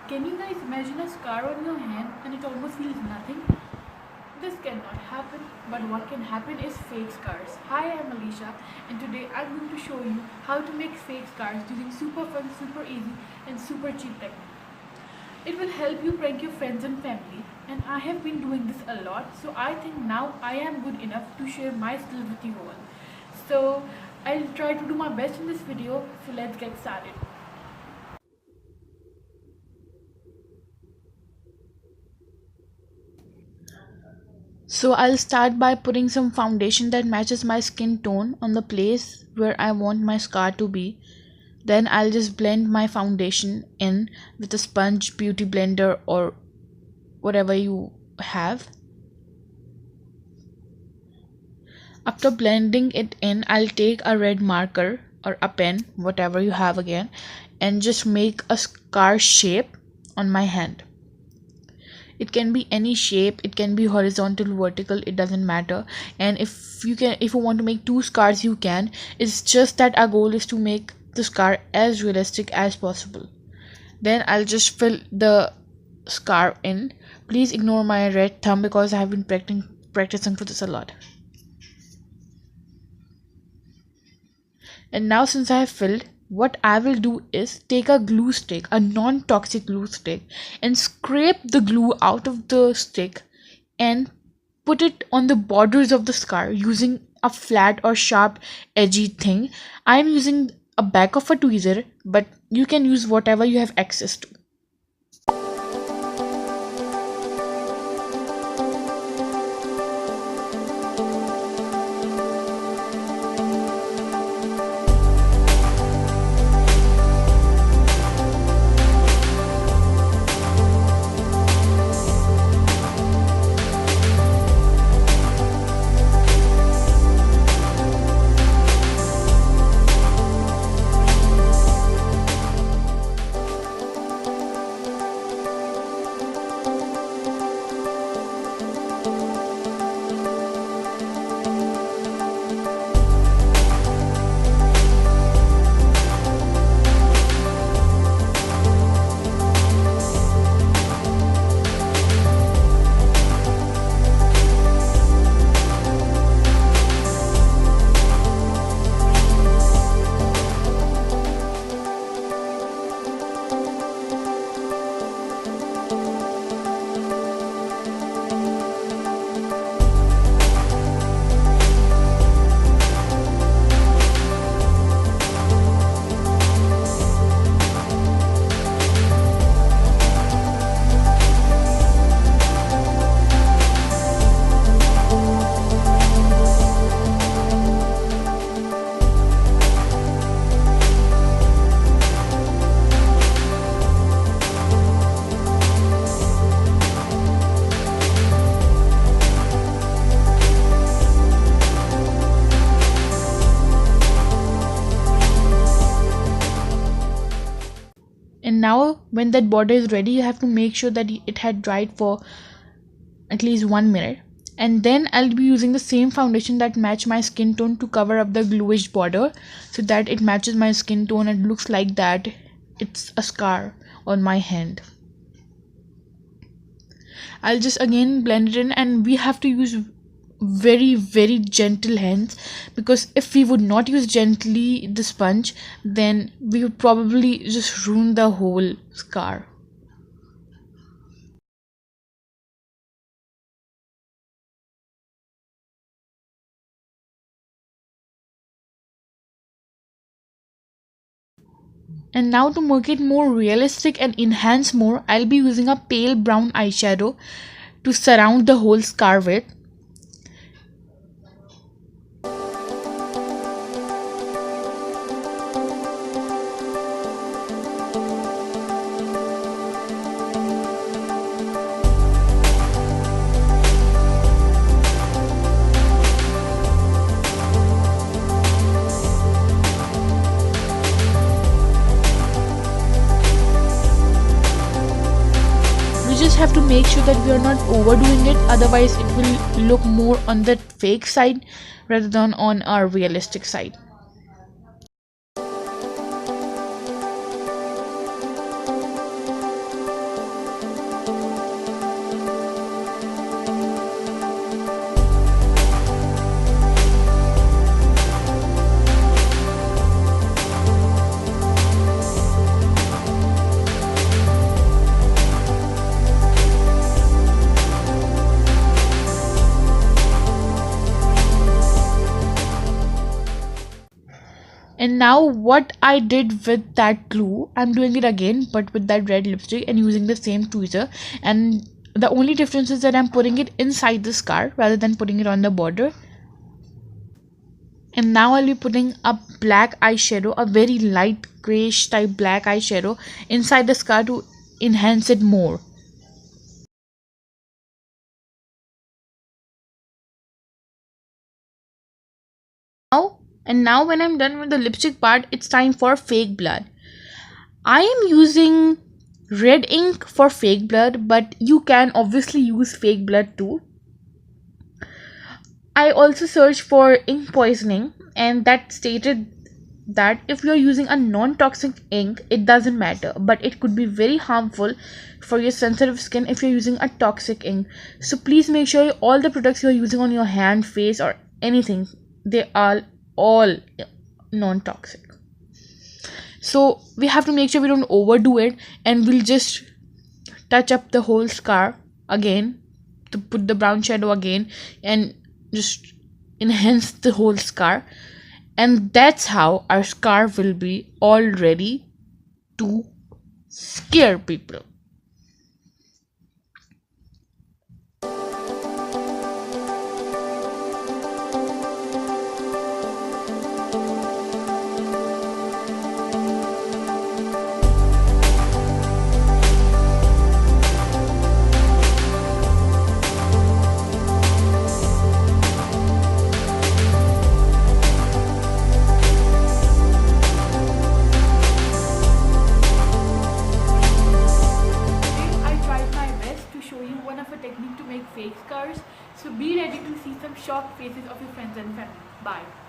Can you guys imagine a scar on your hand and it almost feels nothing? This cannot happen, but what can happen is fake scars. Hi, I'm Alicia, and today I'm going to show you how to make fake scars using super fun, super easy, and super cheap technique. It will help you prank your friends and family, and I have been doing this a lot, so I think now I am good enough to share my skills with you all. So I'll try to do my best in this video, so let's get started. So I'll start by putting some foundation that matches my skin tone on the place where I want my scar to be. Then I'll just blend my foundation in with a sponge, beauty blender, or whatever you have. After blending it in, I'll take a red marker or a pen, whatever you have again, and just make a scar shape on my hand. It can be any shape, it can be horizontal, vertical, it doesn't matter. And if you want to make two scars, you can. It's just that our goal is to make the scar as realistic as possible. Then I'll just fill the scar in. Please ignore my red thumb because I have been practicing for this a lot. And now since I have filled, what I will do is take a glue stick, a non-toxic glue stick, and scrape the glue out of the stick and put it on the borders of the scar using a flat or sharp edgy thing. I'm using a back of a tweezer, but you can use whatever you have access to. And now when that border is ready, you have to make sure that it had dried for at least 1 minute. And then I'll be using the same foundation that match my skin tone to cover up the gluish border so that it matches my skin tone and looks like that it's a scar on my hand. I'll just again blend it in, and we have to use very gentle hands, because if we would not use gently the sponge, then we would probably just ruin the whole scar. And now to make it more realistic and enhance more, I'll be using a pale brown eyeshadow to surround the whole scar with. Just have to make sure that we are not overdoing it, otherwise it will look more on the fake side rather than on our realistic side. And now what I did with that glue, I'm doing it again but with that red lipstick and using the same tweezer. And the only difference is that I'm putting it inside the scar rather than putting it on the border. And now I'll be putting a black eyeshadow, a very light grayish type black eyeshadow inside the scar to enhance it more. Now when I'm done with the lipstick part, it's time for fake blood. I am using red ink for fake blood, but you can obviously use fake blood too. I also searched for ink poisoning, and that stated that if you're using a non-toxic ink, it doesn't matter, but it could be very harmful for your sensitive skin if you're using a toxic ink. So please make sure all the products you're using on your hand, face, or anything, they are all non-toxic. So we have to make sure we don't overdo it, and we'll just touch up the whole scar again to put the brown shadow again and just enhance the whole scar. And that's how our scar will be all ready to scare people. I tried my best to show you one of a technique to make fake scars. So be ready to see some shocked faces of your friends and family. Bye.